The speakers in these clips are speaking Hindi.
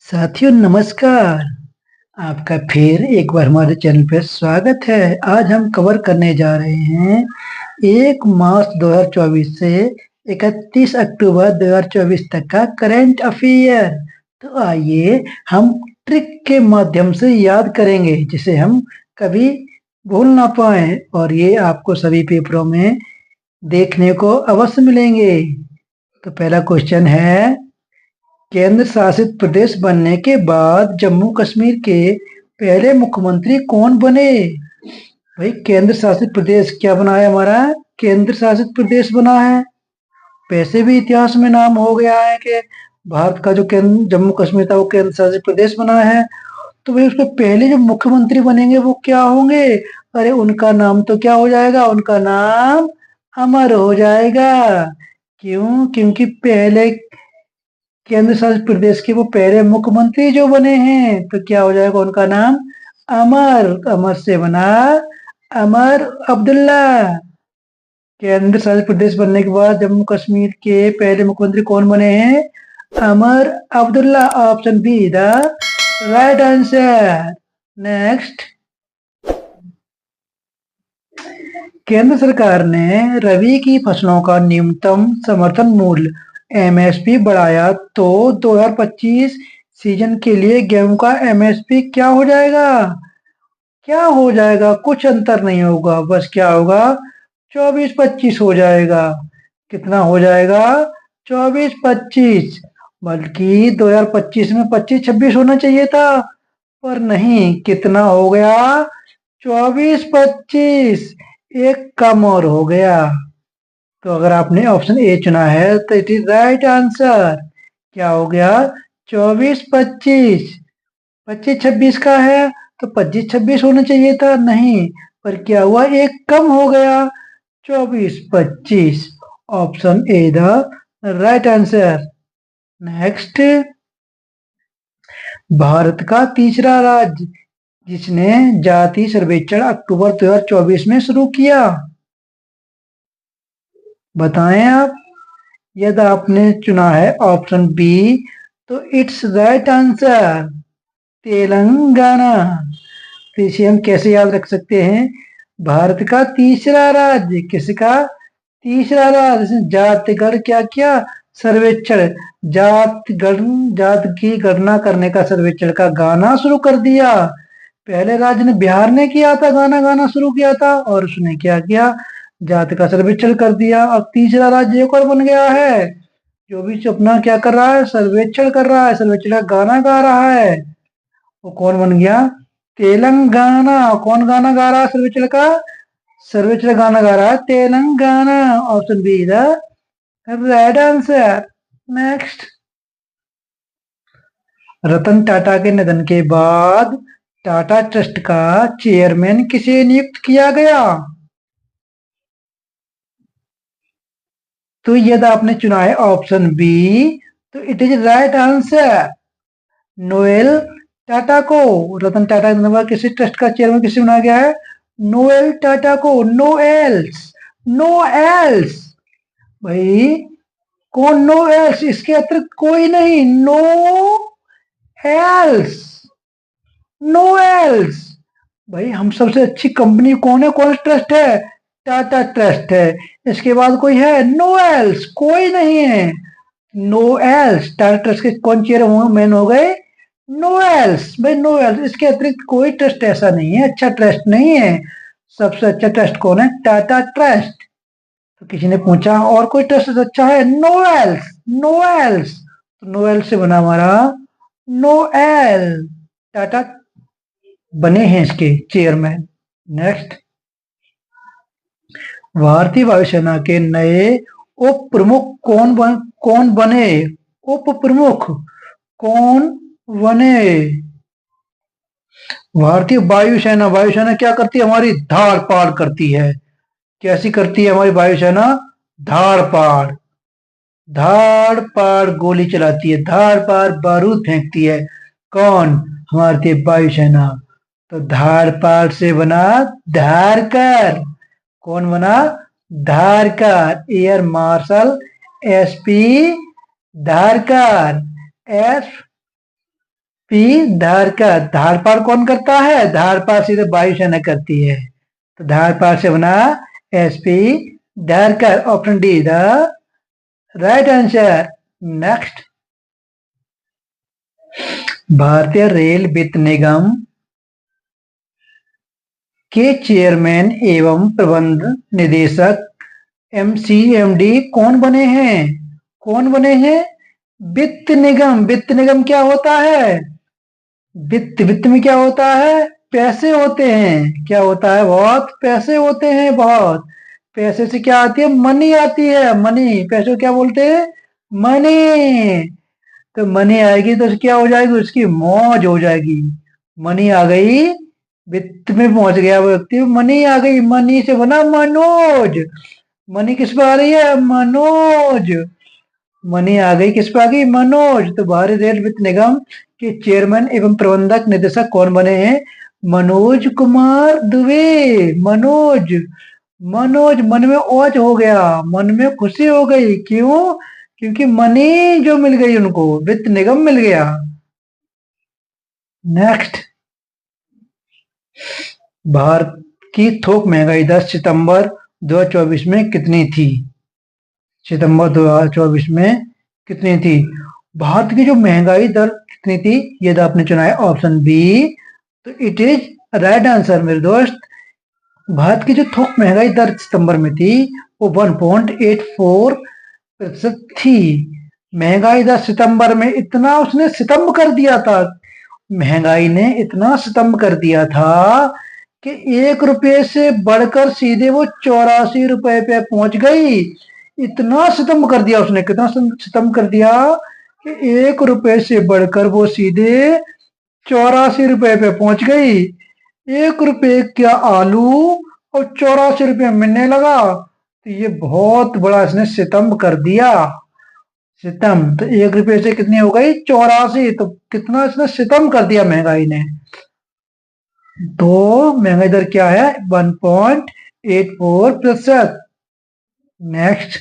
साथियों नमस्कार। आपका फिर एक बार हमारे चैनल पर स्वागत है। आज हम कवर करने जा रहे हैं 1 मार्च 2024 से 31 अक्टूबर 2024 तक का करंट अफेयर। तो आइए हम ट्रिक के माध्यम से याद करेंगे जिसे हम कभी भूल ना पाए, और ये आपको सभी पेपरों में देखने को अवश्य मिलेंगे। तो पहला क्वेश्चन है, केंद्र शासित प्रदेश बनने के बाद जम्मू कश्मीर के पहले मुख्यमंत्री कौन बने? भाई केंद्र शासित प्रदेश क्या बना है हमारा? केंद्र शासित प्रदेश बना है। वैसे भी इतिहास में नाम हो गया है कि भारत का जो केंद्र जम्मू कश्मीर था वो केंद्र शासित प्रदेश बना है। तो भाई उसके पहले जो मुख्यमंत्री बनेंगे वो क्या होंगे? अरे उनका नाम तो क्या हो जाएगा? उनका नाम अमर हो जाएगा। क्यों? क्योंकि पहले केंद्र शासित प्रदेश के वो पहले मुख्यमंत्री जो बने हैं, तो क्या हो जाएगा उनका नाम? अमर। अमर से बना अमर अब्दुल्ला। केंद्र शासित प्रदेश बनने के बाद जम्मू कश्मीर के पहले मुख्यमंत्री कौन बने हैं? Omar Abdullah. Option B the right answer. Next, केंद्र सरकार ने रबी की फसलों का न्यूनतम समर्थन मूल्य एमएसपी बढ़ाया तो 2025 सीजन के लिए गेहूं का एमएसपी क्या हो जाएगा? क्या हो जाएगा? कुछ अंतर नहीं होगा, बस क्या होगा? 24-25 हो जाएगा। कितना हो जाएगा? 24-25। बल्कि 2025 में 25-26 होना चाहिए था, पर नहीं, कितना हो गया? 24-25। एक कम और हो गया। तो अगर आपने ऑप्शन ए चुना है तो इट इज राइट आंसर। क्या हो गया? 24-25। 25-26 का है तो 25-26 होना चाहिए था, नहीं, पर क्या हुआ? एक कम हो गया। 24-25। Option A the right answer. Next, Bharat का तीसरा राज्य जिसने जाति सर्वेक्षण अक्टूबर 2024 में शुरू किया, बताएं आप। यदि आपने चुना है ऑप्शन बी तो इट्स राइट आंसर, तेलंगाना। तो इसे हम कैसे याद रख सकते हैं? भारत का तीसरा राज्य, किसका? तीसरा राज्य। जातिगण क्या किया? सर्वेक्षण। जात की गणना करने का, सर्वेक्षण का गाना शुरू कर दिया। पहले राज्य ने बिहार ने किया था, गाना गाना शुरू किया था, और उसने क्या किया? जाति का सर्वेक्षण कर दिया। अब तीसरा राज्य एक और बन गया है जो भी अपना क्या कर रहा है? सर्वेक्षण कर रहा है, सर्वेक्षण का गाना गा रहा है। वो कौन बन गया? तेलंगाना। कौन गाना गा रहा है सर्वेक्षण का? सर्वेक्षण गाना गा रहा है Telangana. Option B the right answer. Next, Ratan Tata के निधन के बाद टाटा ट्रस्ट का चेयरमैन किसे नियुक्त किया गया? तो यदि आपने चुना है ऑप्शन बी तो it is right answer, Noel Tata को। रतन टाटा के बाद किसी ट्रस्ट का चेयरमैन किसे बनाया गया है? नोएल टाटा को। No else, no else. भाई कौन? नो एल्स, इसके अतिरिक्त कोई नहीं। No else, no else. भाई हम सबसे अच्छी कंपनी कौन है? कौन ट्रस्ट है? टाटा ट्रस्ट है। इसके बाद कोई है? नो एल्स, कोई नहीं है। No else. टाटा ट्रस्ट के कौन चेयरमैन हो गए? No else. भाई नो एल्स, इसके अतिरिक्त कोई ट्रस्ट ऐसा नहीं है, अच्छा ट्रस्ट नहीं है। सबसे अच्छा ट्रस्ट कौन है? टाटा ट्रस्ट। तो किसी ने पूछा और कोई ट्रस्ट अच्छा है? No else, no else. तो नो एल्स से बना हमारा नो एल। टाटा बने हैं इसके चेयरमैन। नेक्स्ट, भारतीय वायुसेना के नए उप प्रमुख कौन बने? उप प्रमुख कौन बने? भारतीय वायुसेना। वायुसेना क्या करती है? हमारी धाड़ पाड़ करती है। कैसी करती है हमारी वायुसेना? धाड़ पाड़। धाड़ पाड़ गोली चलाती है, धाड़ पाड़ बारूद फेंकती है। कौन? हमारी वायुसेना। तो धाड़ पाड़ से बना धारकर। कौन बना? Dharkar. Air marshal S P Dharkar. S P धार का, धार पार कौन करता है? धार पार सीधे वायुसेना करती है, तो धार पार से बना SP Dharkar. Option D the right answer. Next, भारतीय रेल वित्त निगम के चेयरमैन एवं प्रबंध निदेशक एमसीएमडी कौन बने हैं? कौन बने हैं? वित्त निगम। वित्त निगम क्या होता है? वित्त, वित्त में क्या होता है? पैसे होते हैं। क्या होता है? बहुत पैसे होते हैं, बहुत पैसे से क्या आती है? मनी आती है, मनी। पैसे को क्या बोलते हैं? मनी। तो मनी आएगी तो क्या हो जाएगी? उसकी मौज हो जाएगी। मनी आ गई, वित्त में पहुंच गया वो व्यक्ति, मनी आ गई, मनी से बना मनोज। मनी किस पे आ रही है? मनोज। मनी आ गई, किस पे आ गई? मनोज। तो भारतीय रेल वित्त निगम के चेयरमैन एवं प्रबंधक निदेशक कौन बने हैं? मनोज कुमार दुबे। मनोज, मनोज। मन में ओज हो गया, मन में खुशी हो गई। क्यों? क्योंकि मनी जो मिल गई उनको, वित्त निगम मिल गया। नेक्स्ट, भारत की थोक महंगाई दर सितंबर 2024 में कितनी थी? सितंबर 2024 में कितनी थी? भारत की जो महंगाई दर कितनी थी, यदि आपने चुना है ऑप्शन बी, तो इट इज राइट आंसर मेरे दोस्त। भारत की जो थोक महंगाई दर सितंबर में थी वो 1.84% थी। महंगाई दर सितंबर में इतना उसने सितंब कर दिया था, महंगाई ने इतना सितंब कर दिया था कि 1 रुपये से बढ़कर सीधे वो 84 रुपए पे पहुंच गई। इतना सितंब कर दिया उसने। कितना सितंब कर दिया कि 1 रुपये से बढ़कर वो सीधे 84 रुपए पे पहुंच गई। 1 रुपये का आलू और 84 रुपये मिलने लगा, तो ये बहुत बड़ा इसने सितंब कर दिया। सितम, तो 1 रुपये से कितनी हो गई? 84। तो कितना इसने सितम कर दिया महंगाई ने। तो महंगाई दर क्या है? 1.84%। नेक्स्ट,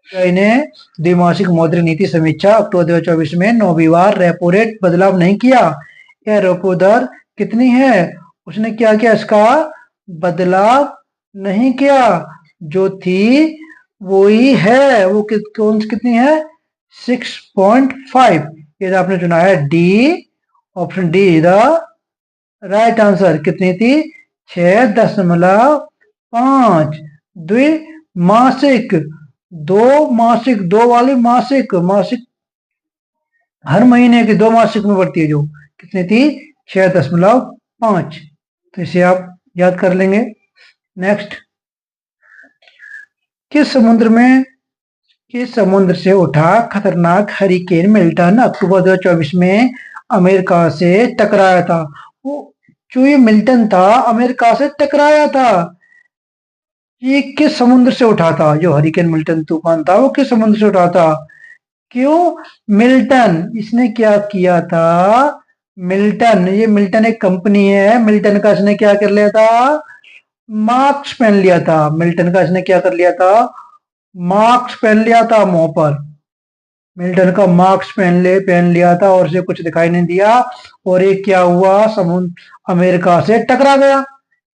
ने द्विमासिक मौद्रिक नीति समीक्षा अक्टूबर 2024 में 9वीं बार रेपो रेट बदलाव नहीं किया। यह रेपो दर कितनी है? उसने क्या किया? इसका बदलाव नहीं किया, जो थी वो ही है। वो कौन सी कितनी है? 6.5। यदि आपने चुना है D, option D the right answer. कितनी थी? 6.5। द्विमासिक, 2 मासिक, 2 वाली मासिक, मासिक हर महीने की 2 मासिक में बढ़ती है जो, कितनी थी? 6.5। तो इसे आप याद कर लेंगे। नेक्स्ट, किस समुद्र से उठा खतरनाक हरिकेन मिल्टन अक्टूबर 2024 में अमेरिका से टकराया था? वो जो ये मिल्टन था अमेरिका से टकराया था। ये किस समुद्र से उठा था? जो हरिकेन मिल्टन तूफान था वो किस समुद्र से उठा था? क्यों? मिल्टन, इसने क्या किया था? मिल्टन, ये मिल्टन एक कंपनी है, मिल्टन का इसने क्या कर लिया था? मार्क्स पहन लिया था। मिल्टन का इसने क्या कर लिया था? मार्क्स पहन लिया था मुंह पर। मिल्टन का मार्क्स पहन लिया था और इसे कुछ दिखाई नहीं दिया, और एक क्या हुआ? समुद्र अमेरिका से टकरा गया,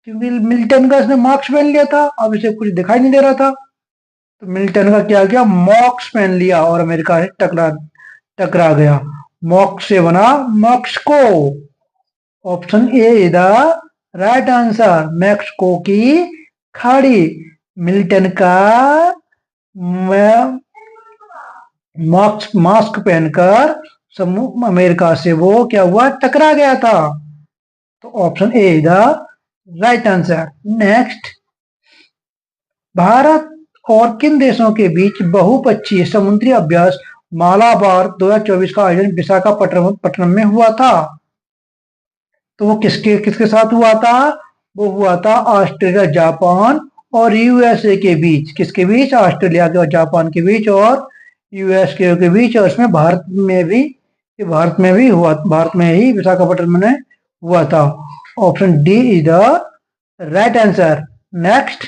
क्योंकि मिल्टन का इसने मार्क्स पहन लिया था, अब इसे कुछ दिखाई नहीं दे रहा था। तो मिल्टन का क्या किया? मॉक्स पहन लिया और अमेरिका से टकरा गया। मॉक्स से बना मॉक्सको। Option A is the right answer. Mexico की खाड़ी। मिल्टन का मास्क पहनकर अमेरिका से वो क्या हुआ? टकरा गया था। तो option A is the right answer. Next, Bharat और किन देशों के बीच बहुपक्षीय समुद्री अभ्यास मालाबार 2024 का आयोजन विशाखापट्टनम में हुआ था? तो वो किसके किसके साथ हुआ था? वो हुआ था ऑस्ट्रेलिया, जापान और यूएसए के बीच। किसके बीच? ऑस्ट्रेलिया के और जापान के बीच और यूएस के बीच। और इसमें भारत में भी हुआ, भारत में ही विशाखापट्टनम में हुआ था। Option D is the right answer. Next,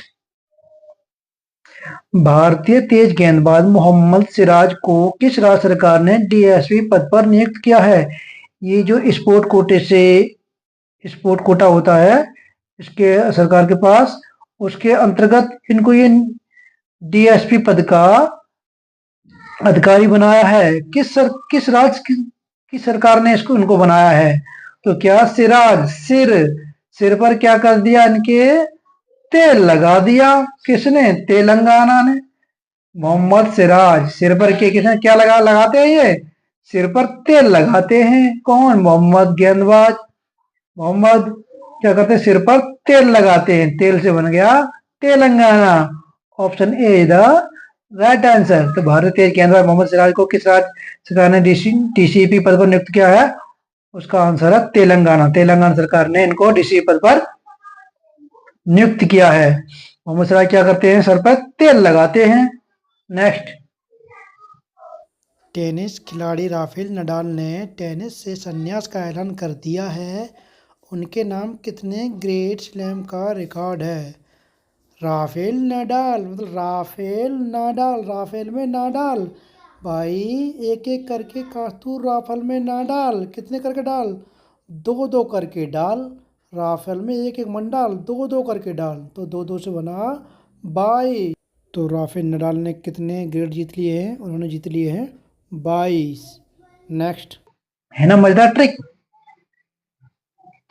भारतीय तेज गेंदबाज मोहम्मद सिराज को किस राज्य सरकार ने डीएसपी पद पर नियुक्त किया है? ये जो स्पोर्ट कोटे से स्पोर्ट कोटा होता है इसके सरकार के पास, उसके अंतर्गत इनको ये डीएसपी पद का अधिकारी बनाया है। किस राज्य की सरकार ने इसको इनको बनाया है? तो क्या सिराज, सिर पर क्या कर दिया इनके? तेल लगा दिया। किसने? तेलंगाना ने। मोहम्मद सिराज, सिर पर के किसने क्या लगाते हैं? ये सिर पर तेल लगाते हैं। कौन? मोहम्मद गेंदबाज। मोहम्मद क्या करते हैं? सिर पर तेल लगाते हैं, तेल से बन गया Telangana. Option A the right answer. तो भारतीय गेंदबाज मोहम्मद सिराज को किस राज्य सरकार ने डीसीपी पद पर नियुक्त किया है? उसका आंसर है तेलंगाना। तेलंगाना सरकार ने इनको डीसीपी पद पर नियुक्त किया है। मोहम्मद सिराज क्या करते हैं? सर पर तेल लगाते हैं। नेक्स्ट। टेनिस खिलाड़ी राफेल नडाल ने टेनिस से संन्यास का ऐलान कर दिया है। उनके नाम कितने ग्रेट स्लैम का रिकॉर्ड है? राफेल नडाल मतलब राफेल में नाडाल। भाई एक एक करके कास्तूर राफेल में नाडाल कितने करके डाल? दो दो करके डाल। राफेल में एक एक मन डाल, दो दो करके डाल, तो दो दो से बना 22। तो राफेल नडाल ने कितने ग्रेड जीत लिए हैं? उन्होंने जीत लिए हैं 22। नेक्स्ट। है ना मजेदार ट्रिक?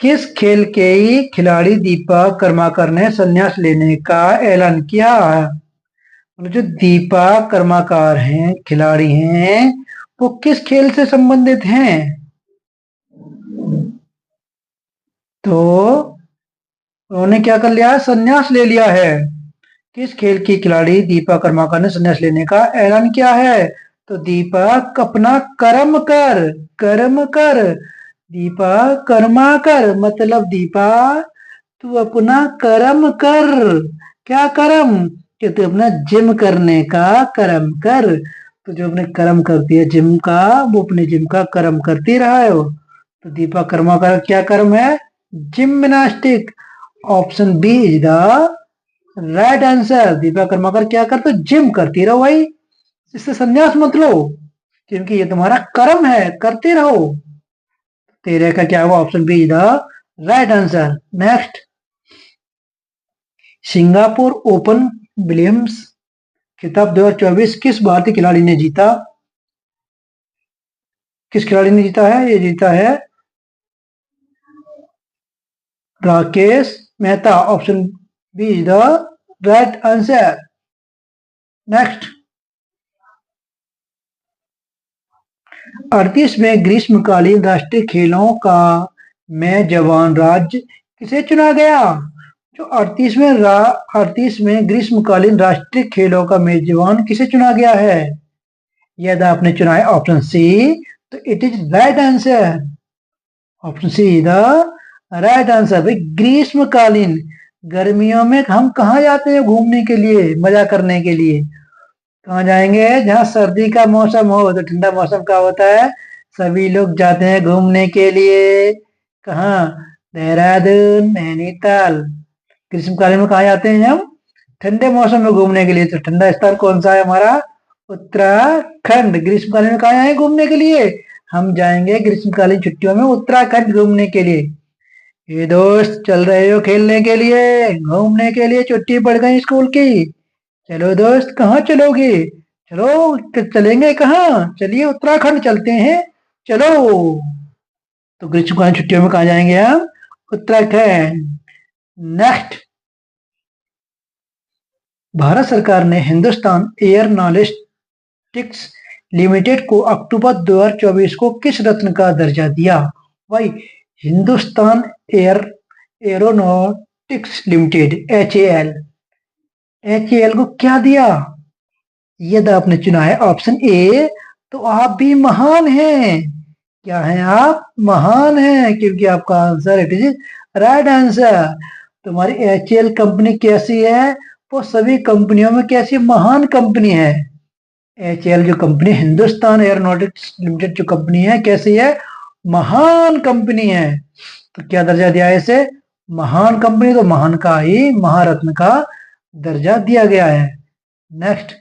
किस खेल के खिलाड़ी दीपक कर्माकर ने संन्यास लेने का ऐलान किया? मतलब जो दीपक कर्माकर हैं, खिलाड़ी हैं, वो किस खेल से संबंधित हैं? तो उन्होंने क्या कर लिया? संन्यास ले लिया है। किस खेल की खिलाड़ी दीपक कर्माकर ने संन्यास लेने का ऐलान किया है? तो दीपक अपना कर्म कर। दीपक कर्माकर मतलब दीपक तू अपना कर्म कर। क्या कर्म? कि तू अपना जिम करने का कर्म कर। तो जो अपने कर्म करती है जिम का, वो अपने जिम का कर्म करती रहा है वो। तो दीपक कर्माकर क्या कर्म है? Gymnastic. Option B is the right answer. Deepa Karmakar क्या करते? जिम करती रहो भाई, इससे संन्यास मत लो, क्योंकि ये तुम्हारा कर्म है, करते रहो। तेरे का क्या होगा? Option B the right answer. Next. Singapore open Williams खिताब 2024 किस भारतीय खिलाड़ी ने जीता? किस खिलाड़ी ने जीता है? ये जीता है Rakesh Mehta. Option B is the right answer. Next. 38वें ग्रीष्मकालीन राष्ट्रीय खेलों का मेजबान राज्य किसे चुना गया? जो 38वें ग्रीष्मकालीन राष्ट्रीय खेलों का मेजबान किसे चुना गया है? यदि आपने चुना है ऑप्शन सी, तो it is right answer. Option C the right answer. भाई ग्रीष्मकालीन, गर्मियों में हम कहाँ जाते हैं घूमने के लिए, मजा करने के लिए? कहाँ जाएंगे? जहाँ सर्दी का मौसम हो। तो ठंडा मौसम का होता है, सभी लोग जाते हैं घूमने के लिए। कहाँ? देहरादून, नैनीताल। ग्रीष्मकालीन में कहाँ जाते हैं हम? ठंडे मौसम में घूमने के लिए। तो ठंडा स्थान कौन सा है हमारा? उत्तराखंड। ग्रीष्मकालीन में कहाँ आए घूमने के लिए? हम जाएंगे ग्रीष्मकालीन छुट्टियों में उत्तराखंड घूमने के लिए। ये दोस्त चल रहे हो खेलने के लिए, घूमने के लिए? छुट्टी पड़ गई स्कूल की। चलो दोस्त, कहाँ चलोगे? चलो, चलेंगे कहाँ? चलिए उत्तराखंड चलते हैं, चलो। तो ग्रीष्मकालीन छुट्टियों में कहाँ जाएंगे हम? उत्तराखंड। नेक्स्ट। भारत सरकार ने हिंदुस्तान एयरोनॉटिक्स लिमिटेड को अक्टूबर 2024 को किस रत्न का दर्जा दिया? भाई Hindustan aeronautics limited H A L को क्या दिया? यदि आपने चुना है ऑप्शन ए, तो आप भी महान हैं। क्या हैं आप? महान हैं, क्योंकि आपका answer it is right answer. तुम्हारी एच कंपनी कैसी है? वो सभी कंपनियों में कैसी महान कंपनी है। एच जो कंपनी, हिंदुस्तान एयरोनॉटिक्स लिमिटेड जो कंपनी है, कैसी है? महान कंपनी है। तो क्या दर्जा दिया है इसे? महान कंपनी। तो महान का ही, महारत्न का दर्जा दिया गया है। नेक्स्ट।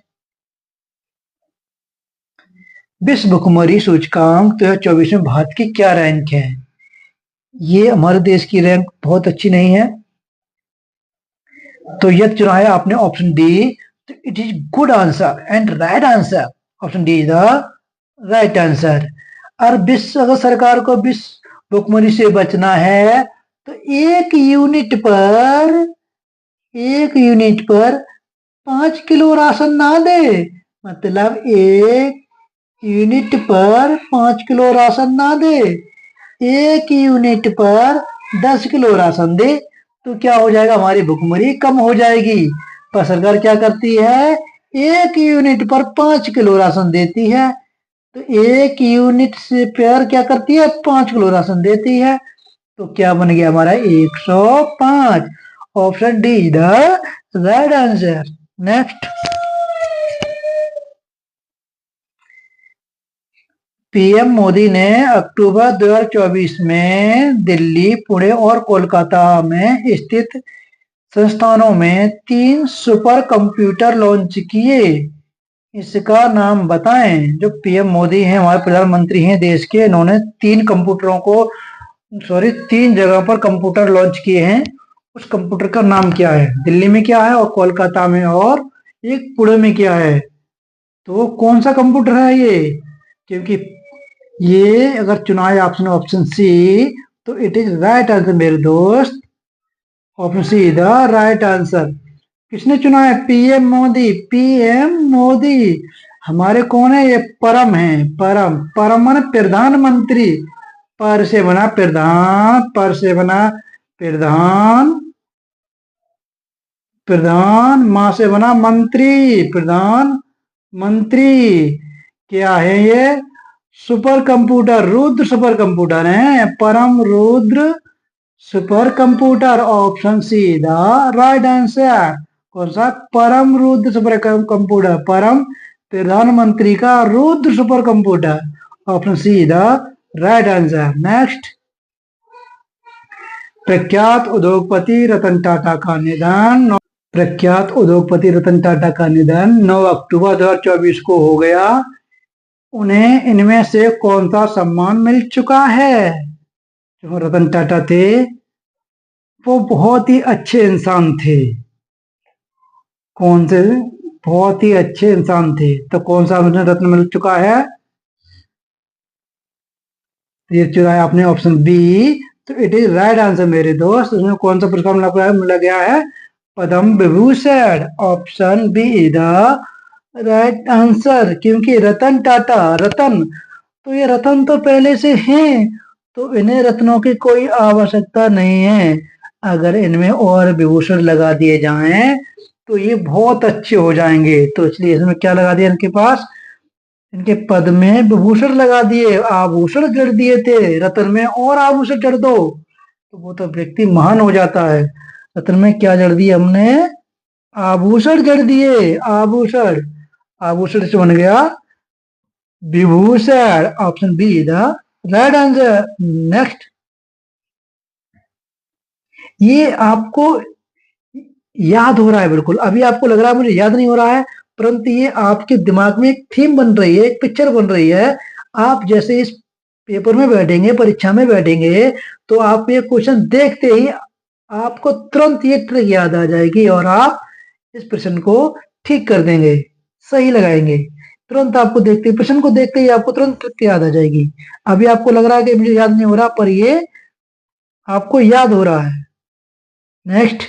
विश्व भुखमरी सूचकांक 2024 में भारत की क्या रैंक है? ये हमारे देश की रैंक बहुत अच्छी नहीं है, तो यह चुना है आपने ऑप्शन डी। तो it is good answer and right answer. Option D is the right answer. और विश्व अगर सरकार को विश्व भुखमरी से बचना है तो एक यूनिट पर 5 किलो राशन ना दे, मतलब एक यूनिट पर 5 किलो राशन ना दे, एक यूनिट पर 10 किलो राशन दे, तो क्या हो जाएगा, हमारी भुखमरी कम हो जाएगी। पर सरकार क्या करती है, एक यूनिट पर 5 किलो राशन देती है। तो एक यूनिट से पर क्या करती है, 5 किलो राशन देती है। तो क्या बन गया हमारा 105। Option D the right answer. Next, PM Modi ने अक्टूबर 2024 में दिल्ली, पुणे और कोलकाता में स्थित संस्थानों में 3 सुपर कंप्यूटर लॉन्च किए। इसका नाम बताएं। जो पीएम मोदी हैं, हमारे प्रधानमंत्री हैं देश के, इन्होंने 3 जगह पर कंप्यूटर लॉन्च किए हैं। उस कंप्यूटर का नाम क्या है? दिल्ली में क्या है, और कोलकाता में, और एक पुणे में क्या है? तो कौन सा कंप्यूटर है ये? क्योंकि ये अगर चुना है आपने ऑप्शन सी, तो इट इज राइट आंसर मेरे दोस्त। Option C the right answer. किसने चुना है? पीएम मोदी। पीएम मोदी हमारे कौन है? ये परम है। परम, परम माने प्रधानमंत्री। पर से बना प्रधान, पर से बना प्रधान, प्रधान मां से बना मंत्री, प्रधान मंत्री। क्या है ये? Super computer, Rudra super computer है। परम Rudra super computer. Option C the right answer. कौन सा? परम रुद्र सुपर कंप्यूटर, परम प्रधानमंत्री का Rudra super computer. Option C the right answer. Next, प्रख्यात उद्योगपति रतन टाटा का निधन। प्रख्यात उद्योगपति रतन टाटा का निधन 9 अक्टूबर 2024 को हो गया। उन्हें इनमें से कौन सा सम्मान मिल चुका है? जो रतन टाटा थे वो बहुत ही अच्छे इंसान थे। कौन से? बहुत ही अच्छे इंसान थे। तो कौन सा उन्हें रत्न मिल चुका है? ये चुना है आपने ऑप्शन बी। तो इट इज राइट आंसर मेरे दोस्त। उसमें कौन सा पुरस्कार मिला गया है? Padma Vibhushan. Option B is the right answer. क्योंकि रतन टाटा, रतन, तो ये रतन तो पहले से हैं, तो इन्हें रत्नों की कोई आवश्यकता नहीं है। अगर इनमें और विभूषण लगा दिए जाएं तो ये बहुत अच्छे हो जाएंगे। तो इसलिए इसमें क्या लगा दिया इनके पास? इनके पद में विभूषण लगा दिए, आभूषण जड़ दिए थे। रत्न में और आभूषण जड़ दो तो वो तो व्यक्ति महान हो जाता है। रत्न में क्या जड़ दिए हमने? आभूषण जड़ दिए, आभूषण। आभूषण से बन गया Vibhushan. Option B the right answer. Next, ये आपको याद हो रहा है बिल्कुल। अभी आपको लग रहा है मुझे याद नहीं हो रहा है, परंतु ये आपके दिमाग में एक थीम बन रही है, एक पिक्चर बन रही है। आप जैसे इस पेपर में बैठेंगे, परीक्षा में बैठेंगे, तो आप ये क्वेश्चन देखते ही आपको तुरंत ये ट्रिक याद आ जाएगी और आप इस प्रश्न को ठीक कर देंगे, सही लगाएंगे। तुरंत आपको देखते ही, प्रश्न को देखते ही आपको तुरंत ट्रिक याद आ जाएगी। अभी आपको लग रहा है कि मुझे याद नहीं हो रहा, पर ये आपको याद हो रहा है। नेक्स्ट,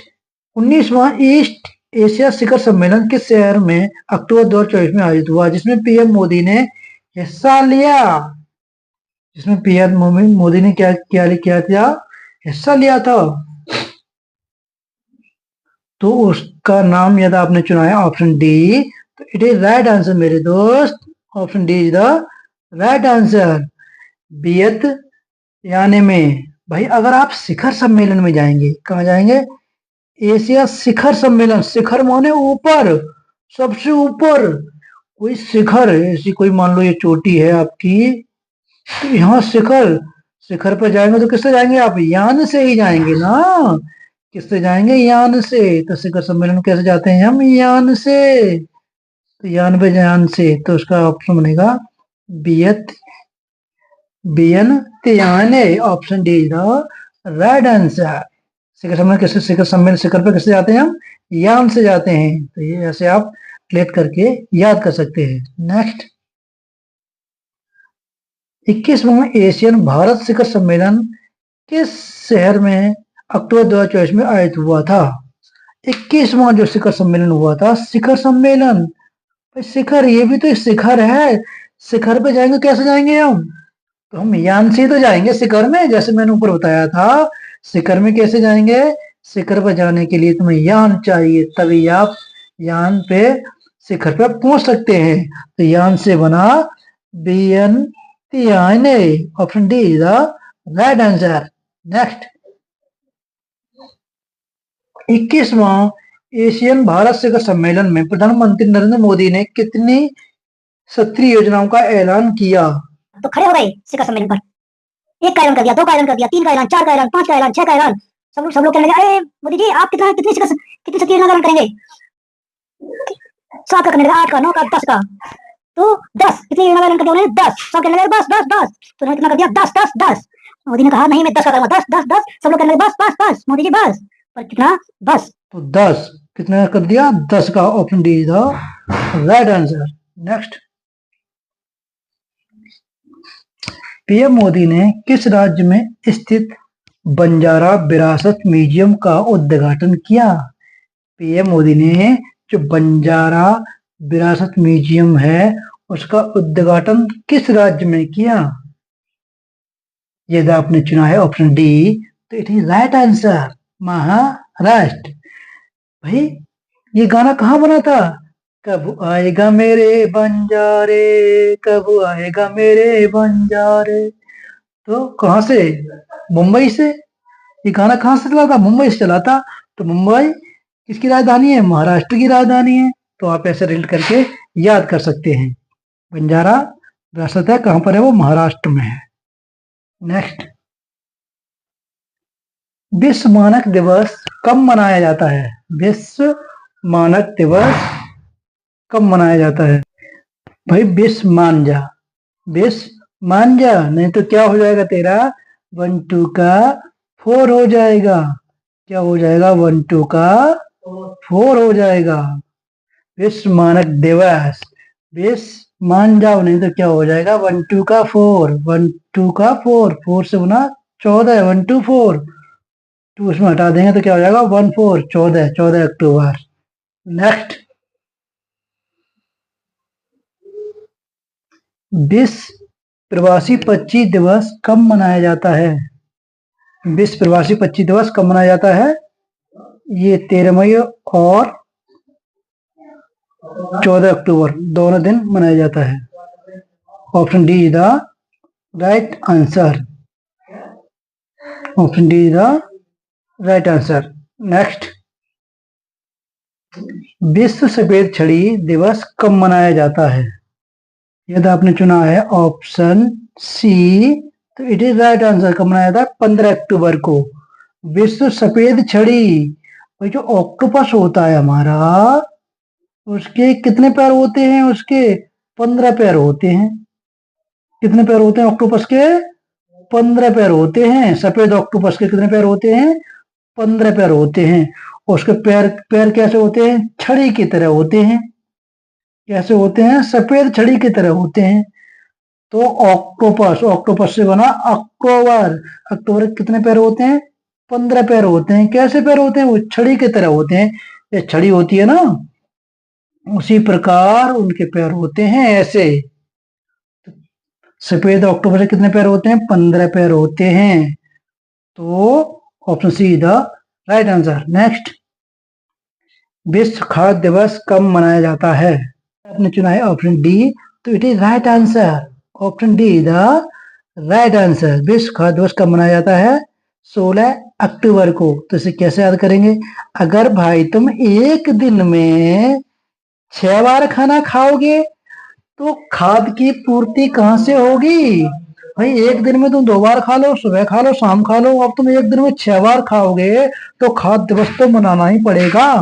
19वां ईस्ट एशिया शिखर सम्मेलन किस शहर में अक्टूबर 2024 में आयोजित हुआ, जिसमें पीएम मोदी ने हिस्सा लिया? जिसमें पीएम मोदी ने क्या क्या था? हिस्सा लिया था। तो उसका नाम यदि आपने चुना है ऑप्शन डी, तो इट इज राइट आंसर मेरे दोस्त। Option D is the right answer. बियत यानी में। भाई अगर आप शिखर सम्मेलन में जाएंगे, कहाँ जाएंगे? एशिया शिखर सम्मेलन। शिखर माने ऊपर, सबसे ऊपर कोई शिखर है, ऐसी कोई मान लो ये चोटी है आपकी, तो यहाँ शिखर, शिखर पर जाएंगे तो किससे जाएंगे आप? यान से ही जाएंगे ना। किससे जाएंगे? यान से। तो शिखर सम्मेलन कैसे जाते हैं हम? यान से। तो यान पे यान से, तो उसका ऑप्शन बनेगा बियत Vientiane. Option D is the right answer. शिखर सम्मेलन शिखर पे किससे जाते हैं हम? यान से जाते हैं। तो ये ऐसे आप क्लिक करके याद कर सकते हैं। नेक्स्ट, 21वां एशियन भारत शिखर सम्मेलन किस शहर में अक्टूबर 2024 में आयोजित हुआ था? 21वां जो शिखर सम्मेलन हुआ था, शिखर सम्मेलन, शिखर, ये भी तो एक शिखर है। शिखर पे जाएंगे, कैसे जाएंगे हम? तो हम यान से तो जाएंगे शिखर में, जैसे मैंने ऊपर बताया था। शिखर में कैसे जाएंगे? शिखर पर जाने के लिए तुम्हें यान चाहिए, तभी आप यान पे शिखर पे पहुंच सकते हैं। तो यान से बना Vientiane. Option D is the right answer. Next, 21वां एशियन भारत शिखर सम्मेलन में प्रधानमंत्री नरेंद्र मोदी ने कितनी सक्रिय योजनाओं का ऐलान किया? तो खड़े हो गए शिखर सम्मेलन पर, 1 का ऐलान कर दिया, 2 का ऐलान कर दिया, 3 का ऐलान, 4 का ऐलान, 5 का ऐलान, 6 का ऐलान। सब लोग कहने लगे, अरे मोदी जी आप कितनी सक्रिय योजना का ऐलान करेंगे? 7 का करने लगे, 8 का, 9 का, 10 का। तो 10 कितनी योजना का ऐलान कर दिया उन्होंने? 10। सब कहने लगे बस बस बस। तो उन्होंने कितना कर दिया? 10 10 10। मोदी ने कहा नहीं मैं 10 का करूंगा, 10 10 10। सब लोग कहने लगे बस बस बस मोदी जी बस। पर कितना? 10। तो 10 कितने कर दिया? 10 का। Option D is the right answer. Next, PM Modi ने किस राज्य में स्थित बंजारा विरासत म्यूजियम का उद्घाटन किया? पीएम मोदी ने जो बंजारा विरासत म्यूजियम है उसका उद्घाटन किस राज्य में किया? यदि आपने चुना है ऑप्शन डी, तो it is right answer, Maharashtra. भाई ये गाना कहाँ बना था? कब आएगा मेरे बंजारे, कब आएगा मेरे बंजारे। तो कहाँ से? मुंबई से। ये गाना कहाँ से चला था? मुंबई से चला था। तो मुंबई किसकी राजधानी है? महाराष्ट्र की राजधानी है। तो आप ऐसे रिलेट करके याद कर सकते हैं। बंजारा विरासत है, कहाँ पर है वो? महाराष्ट्र में है। नेक्स्ट, विश्व मानक दिवस कब मनाया जाता है? विश्व मानक दिवस कब मनाया जाता है? भाई विश्व मान जा, विश्व मान जा, नहीं तो क्या हो जाएगा तेरा? 1 2 का 4 हो जाएगा। क्या हो जाएगा? 1 2 का 4 हो जाएगा। विश्व मानक दिवस, विश्व मान जाओ, नहीं तो क्या हो जाएगा? 1 2 का 4, 1 2 का 4, 4 से गुना 14, 1 2 4, 2 उसमें हटा देंगे तो क्या हो जाएगा? 1 4, 14, 14 अक्टूबर। नेक्स्ट, विश्व प्रवासी पक्षी दिवस कब मनाया जाता है? विश्व प्रवासी पक्षी दिवस कब मनाया जाता है? ये 13 मई और 14 अक्टूबर दोनों दिन मनाया जाता है। Option D is the right answer. Option D is the right answer. Next, विश्व सफेद छड़ी दिवस कब मनाया जाता है? यदि आपने चुना है ऑप्शन सी, तो इट इज राइट आंसर। कब मनाया था? 15 अक्टूबर को। विश्व सफेद छड़ी, वही जो ऑक्टोपस होता है हमारा, उसके कितने पैर होते हैं? उसके 15 पैर होते हैं। कितने पैर होते हैं ऑक्टोपस के? 15 पैर होते हैं। सफेद ऑक्टोपस के कितने पैर होते हैं? 15 पैर होते हैं। उसके पैर पैर कैसे होते हैं? छड़ी की तरह होते हैं। कैसे होते हैं? सफेद छड़ी की तरह होते हैं। तो ऑक्टोपस, ऑक्टोपस से बना अक्टूबर। अक्टूबर के कितने पैर होते हैं? 15 पैर होते हैं। कैसे पैर होते हैं? वो छड़ी की तरह होते हैं। ये छड़ी होती है ना, उसी प्रकार उनके पैर होते हैं ऐसे। सफेद ऑक्टोपस के कितने पैर होते हैं? 15 पैर होते हैं। तो option C the right answer. Next, विश्व खाद्य दिवस कब मनाया जाता है? आपने चुना है ऑप्शन डी, तो it is right answer. Option D the right answer. विश्व खाद्य दिवस कब मनाया जाता है? 16 अक्टूबर को। तो इसे कैसे याद करेंगे? अगर भाई तुम एक दिन में 6 बार खाना खाओगे तो खाद की पूर्ति कहाँ से होगी? भाई एक दिन में तुम 2 बार खा लो, सुबह खा लो, शाम खा लो। अब तुम एक दिन में 6 बार खाओगे तो खाद्य दिवस तो मनाना ही पड़ेगा।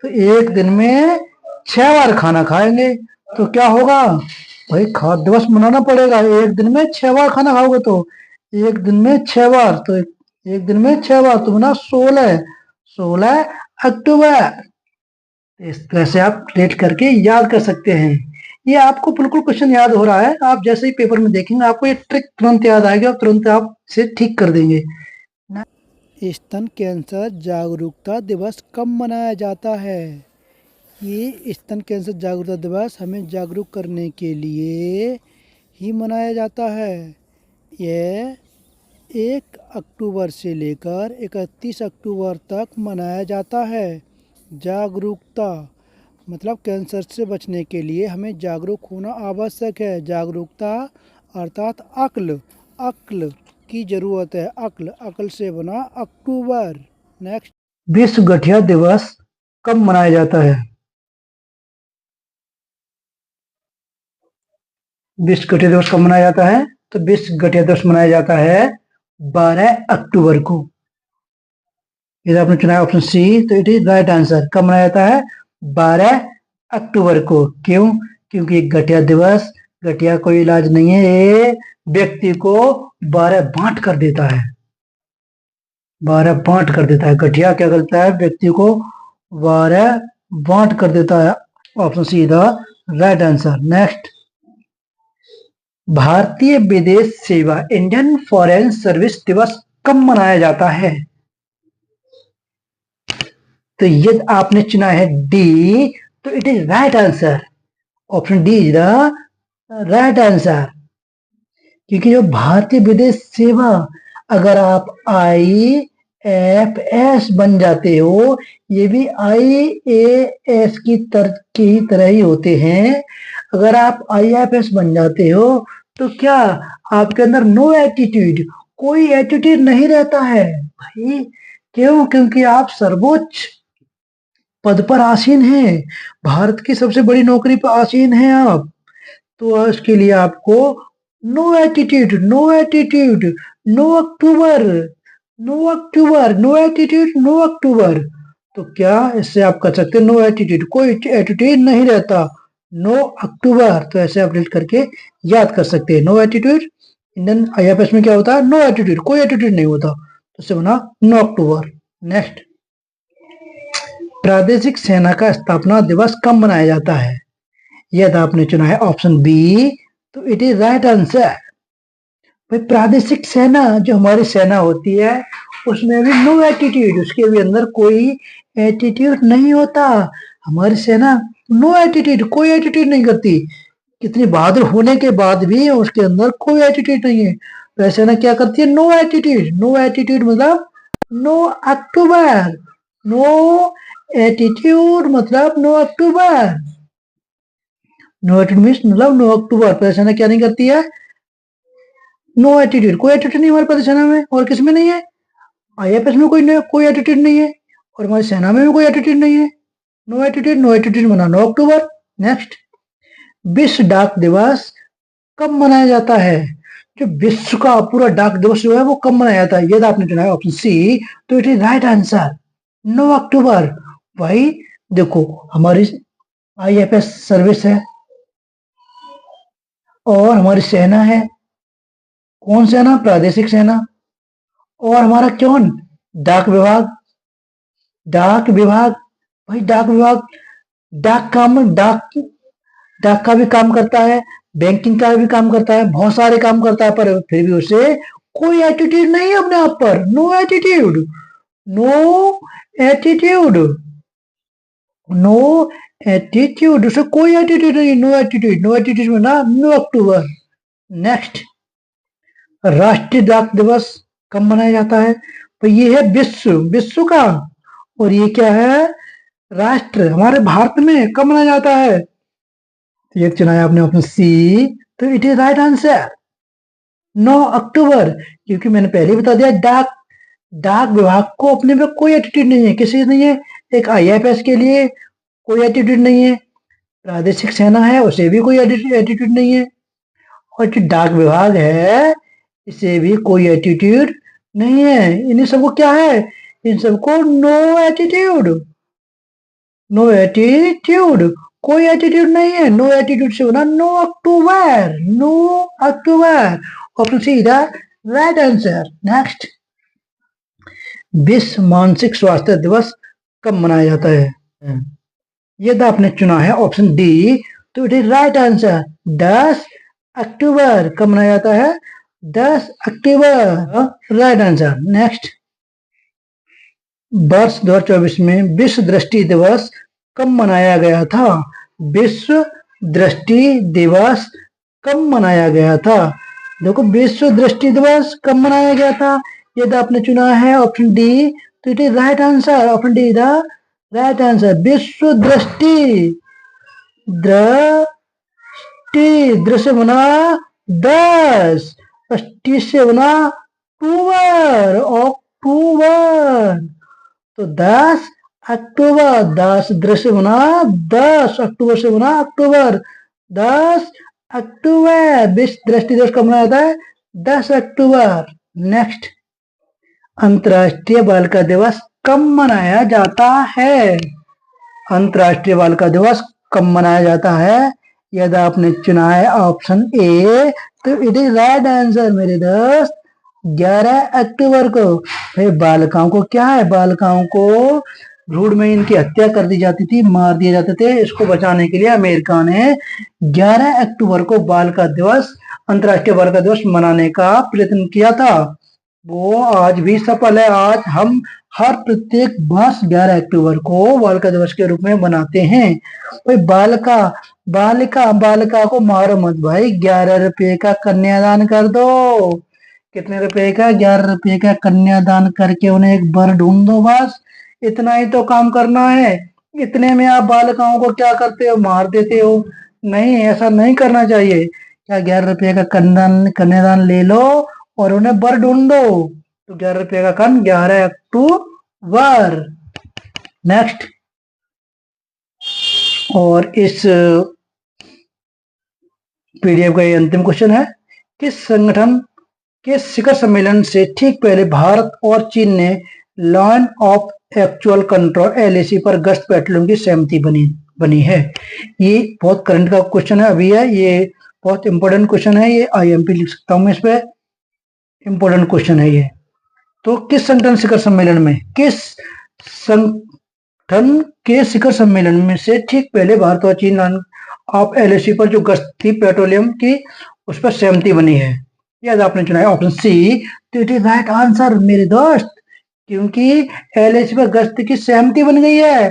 तो एक दिन में 6 बार खाना खाएंगे तो क्या होगा? भाई खाद्य दिवस मनाना पड़ेगा, एक दिन में 6 बार खाना खाओगे तो एक दिन में 6 बार, तो एक दिन में 6 बार तो बना 16, 16 अक्टूबर। इस तरह से आप रेट करके याद कर सकते हैं। ये आपको बिल्कुल क्वेश्चन याद हो रहा है, आप जैसे ही पेपर में देखेंगे आपको ये ट्रिक तुरंत याद आएगी और तुरंत आप इसे ठीक कर देंगे। स्तन कैंसर जागरूकता दिवस कब मनाया जाता है? ये स्तन कैंसर जागरूकता दिवस हमें जागरूक करने के लिए ही मनाया जाता है। यह 1 अक्टूबर से लेकर 31 अक्टूबर तक मनाया जाता है। जागरूकता मतलब कैंसर से बचने के लिए हमें जागरूक होना आवश्यक है। जागरूकता अर्थात अक्ल, अक्ल की जरूरत है। अक्ल, अक्ल से बना अक्टूबर। नेक्स्ट, विश्व गठिया दिवस कब मनाया जाता है? विश्व गठिया दिवस कब मनाया जाता है? तो विश्व गठिया दिवस मनाया जाता है 12 अक्टूबर को। यदि आपने चुना है ऑप्शन सी तो इट इज राइट आंसर। कब मनाया जाता है? 12 अक्टूबर को। क्यों? क्योंकि गठिया दिवस, गठिया कोई इलाज नहीं है, ये व्यक्ति को 12 बांट कर देता है। 12 बांट कर देता है। गठिया क्या करता है? व्यक्ति को 12 बांट कर देता है। Option C the right answer. Next, भारतीय विदेश सेवा इंडियन फॉरेन सर्विस दिवस कब मनाया जाता है? तो यदि आपने चुना है डी तो it is right answer. Option D is the right answer. क्योंकि जो भारतीय विदेश सेवा, अगर आप IAFS बन जाते हो, ये भी IAS की ही तरह ही होते हैं। अगर आप IAFS बन जाते हो तो क्या आपके अंदर नो एटीट्यूड, कोई एटीट्यूड नहीं रहता है भाई। क्यों? क्योंकि आप सर्वोच्च पद पर आसीन हैं, भारत की सबसे बड़ी नौकरी पर आसीन हैं आप। तो इसके लिए आपको no attitude, no attitude, no October, no October, no attitude, no October. तो क्या इससे आप कर सकते हैं नो एटीट्यूड, कोई एटीट्यूड नहीं रहता, नो अक्टूबर। तो ऐसे आप रीड करके याद कर सकते हैं। नो एटीट्यूड, इंडियन IAFS में क्या होता है? नो एटीट्यूड, कोई एटीट्यूड नहीं होता, तो इससे बना नो अक्टूबर। नेक्स्ट, प्रादेशिक सेना का स्थापना दिवस कब मनाया जाता है? यदि आपने चुना है ऑप्शन बी तो इट इज राइट आंसर। भाई प्रादेशिक सेना, जो हमारी सेना होती है उसमें भी नो एटीट्यूड, उसके भी अंदर कोई एटीट्यूड नहीं होता। हमारी सेना नो एटीट्यूड, कोई एटीट्यूड नहीं करती। कितनी बहादुर होने के बाद भी उसके अंदर कोई एटीट्यूड नहीं है। तो सेना क्या करती है? No attitude. नो एटीट्यूड मतलब नो अक्टूबर। नो एटीट्यूड मतलब no October. No attitude means मतलब नो अक्टूबर। प्रदर्शन क्या नहीं करती है? नो एटीट्यूड, कोई एटीट्यूड नहीं हमारे प्रदर्शन में। और किसमें नहीं है? IAFS में कोई एटीट्यूड नहीं है, और हमारी सेना में भी कोई एटीट्यूड नहीं है। नो एटीट्यूड, नो एटीट्यूड मना 9 अक्टूबर। नेक्स्ट, विश्व डाक दिवस कब मनाया जाता है? जो विश्व का पूरा डाक दिवस जो है वो कब मनाया जाता है? यदि आपने चुना है ऑप्शन सी तो इट इज राइट आंसर, 9 अक्टूबर। भाई देखो, हमारी IAFS सर्विस है और हमारी सेना है। कौन सेना? प्रादेशिक सेना। और हमारा कौन? डाक विभाग। डाक विभाग, भाई डाक विभाग डाक का भी काम करता है, बैंकिंग का भी काम करता है, बहुत सारे काम करता है, पर फिर भी उसे कोई एटीट्यूड नहीं है अपने आप पर। No attitude, no attitude, no attitude, उसे कोई एटीट्यूड नहीं। नो एटीट्यूड, नो एटीट्यूड में ना 9 अक्टूबर। नेक्स्ट, राष्ट्रीय डाक दिवस कब मनाया जाता है? तो ये है विश्व का, और ये क्या है? राष्ट्र, हमारे भारत में कब मनाया जाता है? ये चुना है आपने ऑप्शन सी, तो इट इज राइट आंसर, 9 अक्टूबर। क्योंकि मैंने पहले ही बता दिया, डाक विभाग को अपने पे कोई एटीट्यूड नहीं है, किसी से नहीं है। एक IAFS के लिए कोई एटीट्यूड नहीं है, प्रादेशिक सेना है उसे भी कोई एटीट्यूड नहीं है, और जो डाक विभाग है इसे भी कोई एटीट्यूड नहीं है। इन सबको क्या है? इन सबको नो एटीट्यूड, नो एटीट्यूड, कोई एटीट्यूड नहीं है, नो एटीट्यूड से बना no October, no October. Option C the right answer. Next, विश्व मानसिक स्वास्थ्य दिवस कब मनाया जाता है? यदि आपने चुना है ऑप्शन डी तो इट इज राइट आंसर। 10 अक्टूबर कब मनाया जाता है? 10 अक्टूबर राइट आंसर। नेक्स्ट, वर्ष 2024 में विश्व दृष्टि दिवस कब मनाया गया था? विश्व दृष्टि दिवस कब मनाया गया था? देखो, विश्व दृष्टि दिवस कब मनाया गया था? यदि आपने चुना है ऑप्शन डी तो it is right answer. Option D the right answer. विश्व दृष्टि, दृष्टि, दृश्य बना 10, टी से बना अक्टूबर, अक्टूबर, तो 10 अक्टूबर, 10 दृश्य बना 10 अक्टूबर से बना अक्टूबर, 10 अक्टूबर। विश्व दृष्टि दिवस कब मनाया जाता है? 10 अक्टूबर। नेक्स्ट, अंतर्राष्ट्रीय बालिका दिवस कब मनाया जाता है? अंतर्राष्ट्रीय बालिका दिवस कब मनाया जाता है? यदि आपने चुना है ऑप्शन ए तो इट इज राइट आंसर मेरे दोस्त, 11 अक्टूबर को। भाई बालिकाओं को क्या है, बालिकाओं को भ्रूण में इनकी हत्या कर दी जाती थी, मार दिए जाते थे। इसको बचाने के लिए अमेरिका ने 11 अक्टूबर को बालिका दिवस, अंतर्राष्ट्रीय बालिका दिवस मनाने का प्रयत्न किया था। वो आज भी सफल है। आज हम हर प्रत्येक वर्ष 11 अक्टूबर को बालिका दिवस के रूप में मनाते हैं। भाई बालिका, बालिका, बालिका को मारो मत भाई, 11 रुपये का कन्यादान कर दो। कितने रुपए का? 11 रुपये का कन्यादान करके उन्हें एक वर ढूंढ दो, बस इतना ही तो काम करना है। इतने में आप बालिकाओं को क्या करते हो? मार देते हो। नहीं, ऐसा नहीं करना चाहिए। क्या 11 रुपये का कन्यादान ले लो और उन्हें वर ढूंढो। तो 11 रुपये का कन 11 अक्टूबर। नेक्स्ट, और इस पीडीएफ का ये अंतिम क्वेश्चन है, किस संगठन के शिखर सम्मेलन से ठीक पहले भारत और चीन ने line of actual control LAC पर गश्त पेट्रोलियम की सहमति बनी है? ये बहुत करंट का क्वेश्चन है, अभी है, ये बहुत इंपॉर्टेंट क्वेश्चन है। ये IMP लिख सकता हूं मैं इस पे, इंपॉर्टेंट क्वेश्चन है ये। तो किस संगठन शिखर सम्मेलन में, किस संगठन के शिखर सम्मेलन में से ठीक पहले भारत और चीन लाइन ऑफ LAC पर जो गश्त थी पेट्रोलियम की, उस पर सहमति बनी है? यदि आपने चुना है ऑप्शन सी तो इट इज राइट आंसर मेरे दोस्त, क्योंकि LAC पर गश्त की सहमति बन गई है।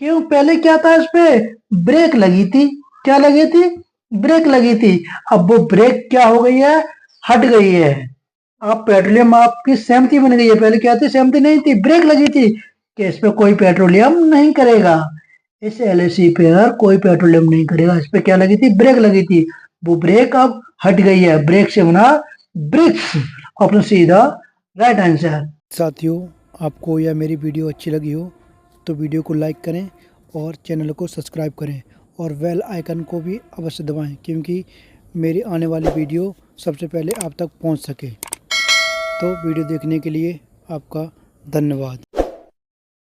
क्यों? पहले क्या था, इस पे ब्रेक लगी थी। क्या लगी थी? ब्रेक लगी थी। अब वो ब्रेक क्या हो गई है? हट गई है। अब पेट्रोलियम आपकी सहमति बन गई है। पहले क्या थी? सहमति नहीं थी, ब्रेक लगी थी कि इस पे कोई पेट्रोलियम नहीं करेगा, इस LAC पे कोई पेट्रोलियम नहीं करेगा। इस पे क्या लगी थी? ब्रेक लगी थी। वो ब्रेक अब हट गई है। ब्रेक से बना BRICS. Option C the right answer. साथियों, आपको यह मेरी वीडियो अच्छी लगी हो तो वीडियो को लाइक करें और चैनल को सब्सक्राइब करें और बेल आइकन को भी अवश्य दबाएं, क्योंकि मेरी आने वाली वीडियो सबसे पहले आप तक पहुंच सके। तो वीडियो देखने के लिए आपका धन्यवाद।